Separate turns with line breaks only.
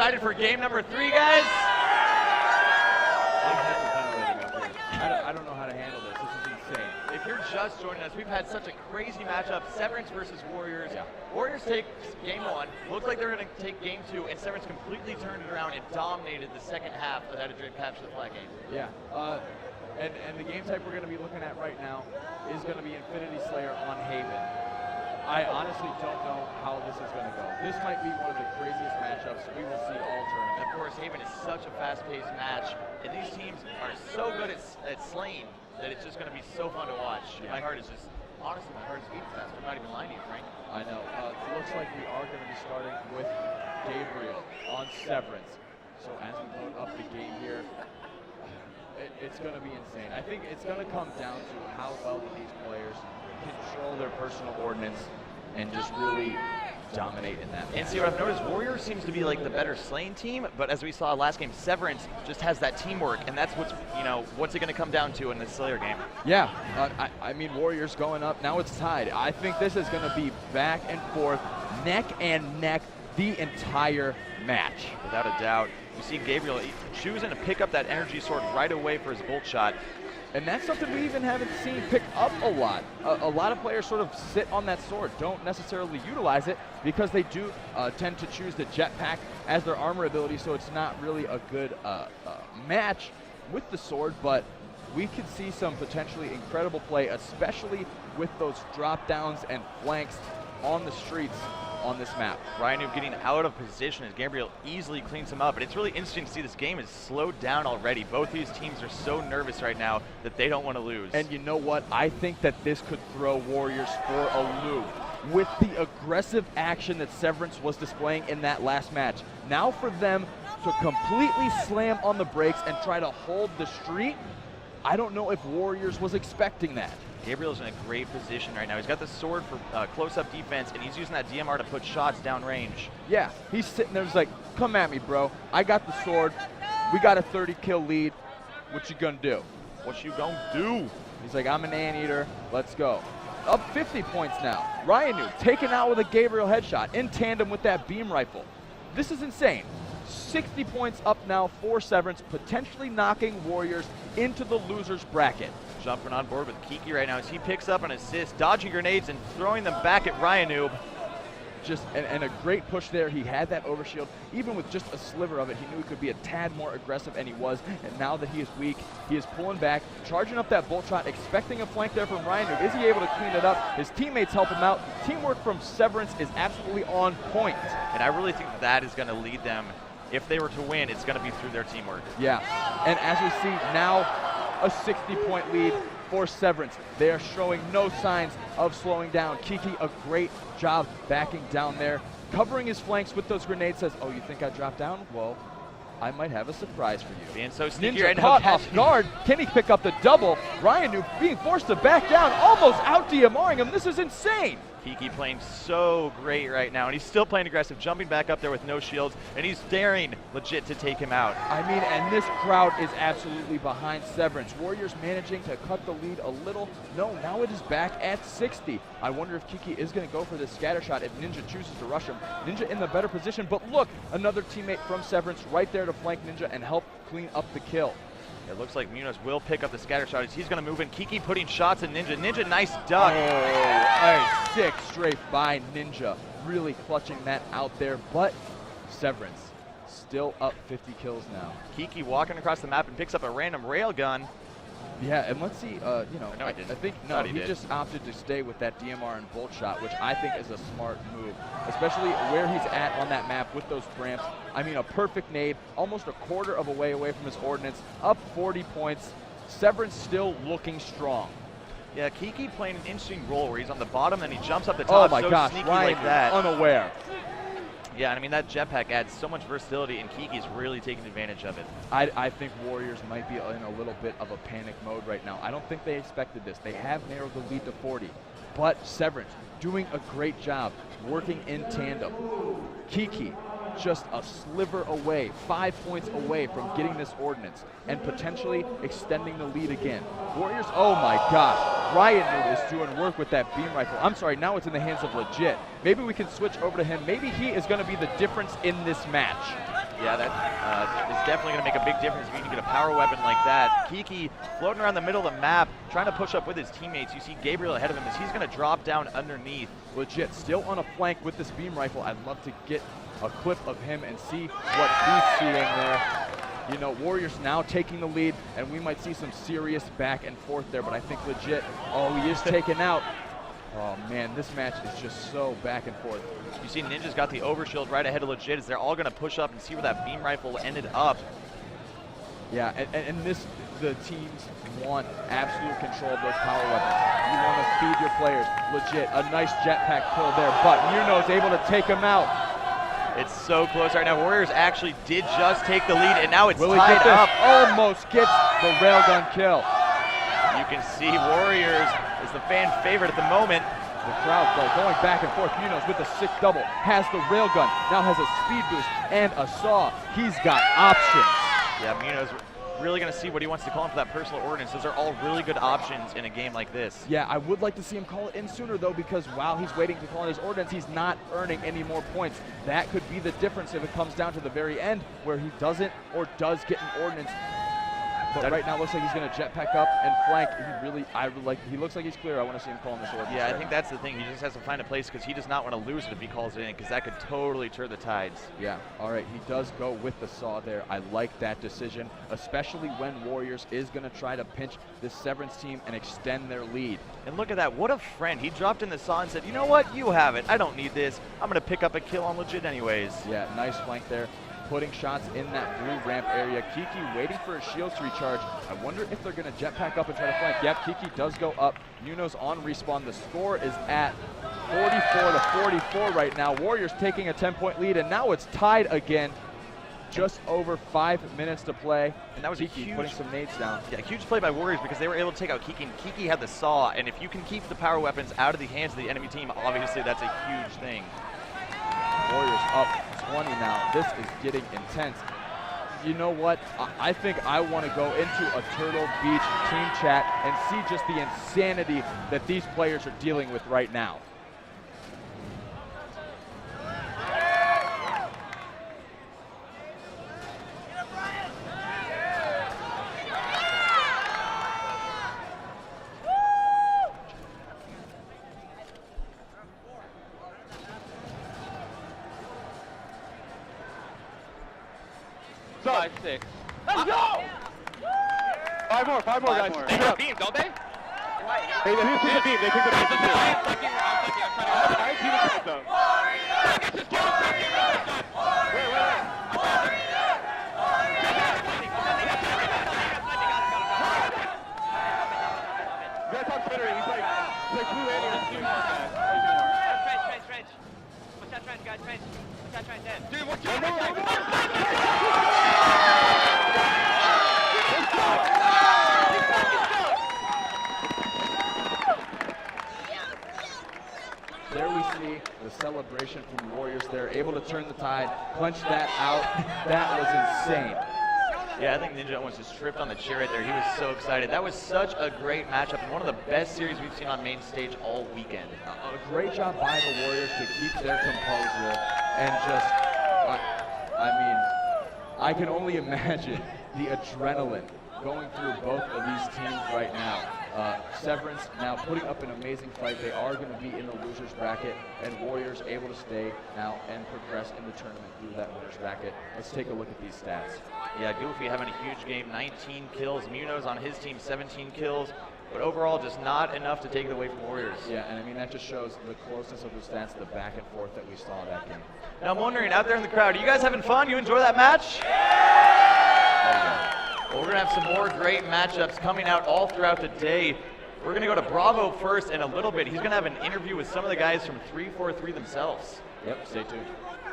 excited for game number 3, guys?
I don't know how to handle this. This is insane.
If you're just joining us, we've had such a crazy matchup. Severance versus Warriors. Yeah. Warriors take game 1. Looks like they're going to take game 2, and Severance completely turned it around and dominated the second half of that Dream Capture the Flag game.
Yeah. And the game type we're going to be looking at right now is going to be Infinity Slayer on Haven. I honestly don't know how this is going to go. This might be one of the craziest matchups we will see all tournament.
Of course, Haven is such a fast-paced match, and these teams are so good at slaying that it's just going to be so fun to watch. Yeah. My heart is just, honestly, my heart is beating fast. I'm not even lying to you, Frank.
I know. It looks like we are going to be starting with Gabriel on Severance. So as we load up the game here, it's going to be insane. I think it's going to come down to how well these players control their personal ordnance and just really dominate in that match.
And see, what I've noticed, Warriors seems to be like the better slaying team, but as we saw last game, Severance just has that teamwork, and that's what's, what's it going to come down to in this Slayer game?
Yeah, I mean, Warriors going up, now it's tied. I think this is going to be back and forth, neck and neck, the entire match.
Without a doubt. You see Gabriel choosing to pick up that energy sword right away for his bolt shot.
And that's something we even haven't seen pick up a lot. A lot of players sort of sit on that sword, don't necessarily utilize it because they do tend to choose the jetpack as their armor ability, so it's not really a good match with the sword, but we could see some potentially incredible play, especially with those drop downs and flanks on the streets on this map.
Ryanoob getting out of position as Gabriel easily cleans him up, but it's really interesting to see this game is slowed down already. Both these teams are so nervous right now that they don't want to lose.
And you know what? I think that this could throw Warriors for a loop. With the aggressive action that Severance was displaying in that last match, now for them to completely slam on the brakes and try to hold the street, I don't know if Warriors was expecting that.
Gabriel's in a great position right now. He's got the sword for close-up defense, and he's using that DMR to put shots downrange.
Yeah, he's sitting there just like, come at me, bro. I got the sword. We got a 30-kill lead. What you gonna do?
What you gonna do?
He's like, I'm an anteater. Let's go. Up 50 points now. Ryanoob taken out with a Gabriel headshot in tandem with that beam rifle. This is insane. 60 points up now for Severance, potentially knocking Warriors into the loser's bracket.
Jumping on board with Keke right now as he picks up an assist, dodging grenades and throwing them back at Ryanoob.
Just and a great push there. He had that overshield. Even with just a sliver of it, he knew he could be a tad more aggressive, and he was. And now that he is weak, he is pulling back, charging up that bolt shot, expecting a flank there from Ryanoob. Is he able to clean it up? His teammates help him out. Teamwork from Severance is absolutely on point.
And I really think that is going to lead them. If they were to win, it's going to be through their teamwork.
Yeah, and as we see now, a 60-point lead for Severance. They are showing no signs of slowing down. Keke, a great job backing down there, covering his flanks with those grenades, says, oh, you think I dropped down? Well, I might have a surprise for you.
Being so sneaky
Ninja
right
caught
now.
off guard. Can he pick up the double? Ryanoob being forced to back down, almost out DMRing him. This is insane.
Keke playing so great right now, and he's still playing aggressive, jumping back up there with no shields, and he's daring legit to take him out.
I mean, and this crowd is absolutely behind Severance. Warriors managing to cut the lead a little. No, now it is back at 60. I wonder if Keke is going to go for this scatter shot if Ninja chooses to rush him. Ninja in the better position, but look, another teammate from Severance right there to flank Ninja and help clean up the kill.
It looks like Munoz will pick up the scatter shot as he's going to move in. Keke putting shots at Ninja. Ninja, nice duck.
Oh, a sick strafe by Ninja. Really clutching that out there, but Severance still up 50 kills now.
Keke walking across the map and picks up a random railgun.
Yeah, and let's see, I think, no, he
did.
just opted to stay with that DMR and bolt shot, which I think is a smart move, especially where he's at on that map with those ramps. I mean, a perfect nade, almost a quarter of a way away from his ordnance, up 40 points. Severance still looking strong.
Yeah, Keke playing an interesting role where he's on the bottom and he jumps up the top.
Oh my gosh,
sneaky
Ryan
like that.
Unaware.
Yeah, and I mean, that jetpack adds so much versatility, and Keke's really taking advantage of it.
I think Warriors might be in a little bit of a panic mode right now. I don't think they expected this. They have narrowed the lead to 40. But Severance doing a great job working in tandem. Keke just a sliver away, 5 points away from getting this ordnance and potentially extending the lead again. Warriors, oh my gosh, Ryanoob is doing work with that beam rifle. I'm sorry, now it's in the hands of Legit. Maybe we can switch over to him. Maybe he is going to be the difference in this match.
Yeah, that is definitely going to make a big difference if you can get a power weapon like that. Keke floating around the middle of the map, trying to push up with his teammates. You see Gabriel ahead of him as he's going to drop down underneath.
Legit, still on a flank with this beam rifle. I'd love to get a clip of him and see what he's seeing there. You know, Warriors now taking the lead, and we might see some serious back and forth there, but I think legit, oh, he is taken out. Oh man, this match is just so back and forth.
You see Ninja's got the overshield right ahead of Legit as they're all going to push up and see where that beam rifle ended up.
Yeah, and this, the teams want absolute control of those power weapons. You want to feed your players. Legit, a nice jetpack kill there, but Munoz able to take him out.
It's so close right now. Warriors actually did just take the lead, and now it's
Will
tied up.
Almost gets the railgun kill.
You can see Warriors is the fan favorite at the moment.
The crowd though going back and forth. Munoz with the sick double, has the railgun, now has a speed boost and a saw. He's got options.
Yeah, Munoz really going to see what he wants to call in for that personal ordnance. Those are all really good options in a game like this.
Yeah, I would like to see him call it in sooner though, because while he's waiting to call in his ordnance, he's not earning any more points. That could be the difference if it comes down to the very end where he doesn't or does get an ordnance. But right now it looks like he's going to jetpack up and flank. He looks like he's clear. I want to see him calling this ordnance.
Yeah, I think that's the thing. He just has to find a place because he does not want to lose it if he calls it in, because that could totally turn the tides.
Yeah, all right, he does go with the saw there. I like that decision, especially when Warriors is going to try to pinch this Severance team and extend their lead.
And look at that, what a friend. He dropped in the saw and said, you know what, you have it. I don't need this. I'm going to pick up a kill on Legit anyways.
Yeah, nice flank there. Putting shots in that blue ramp area. Keke waiting for his shields to recharge. I wonder if they're going to jetpack up and try to flank. Yep, Keke does go up. Munoz on respawn. The score is at 44-44 right now. Warriors taking a 10-point lead, and now it's tied again. Just over 5 minutes to play.
And that was
Keke
huge,
putting some nades down.
Yeah, huge play by Warriors because they were able to take out Keke, and Keke had the saw. And if you can keep the power weapons out of the hands of the enemy team, obviously that's a huge thing.
Warriors up 20 now. This is getting intense. You know what? I think I want to go into a Turtle Beach team chat and see just the insanity that these players are dealing with right now.
Five, six.
Let's go! Five more, guys.
They have beam, don't they?
Hey, who's the beam? They picked the beam.
I'm thinking,
I team it though. You gotta talk Twitter. He's like blue alien.
Trench. Watch that trench, guys, trench. Watch that trench, then. Dude, watch out!
There we see the celebration from the Warriors. They're able to turn the tide, punch that out. That was insane.
Yeah, I think Ninja almost just tripped on the chair right there. He was so excited. That was such a great matchup and one of the best series we've seen on main stage all weekend.
A great job by the Warriors to keep their composure and just, I mean, I can only imagine the adrenaline going through both of these teams right now. Severance now putting up an amazing fight. They are going to be in the loser's bracket, and Warriors able to stay now and progress in the tournament through that winner's bracket. Let's take a look at these stats.
Yeah, Goofy having a huge game, 19 kills. Munoz on his team, 17 kills. But overall, just not enough to take it away from Warriors.
Yeah, and I mean, that just shows the closeness of the stats, the back and forth that we saw in that game.
Now I'm wondering, out there in the crowd, are you guys having fun? You enjoy that match? Well, we're going to have some more great matchups coming out all throughout the day. We're going to go to Bravo first in a little bit. He's going to have an interview with some of the guys from 343 themselves.
Yep, stay tuned.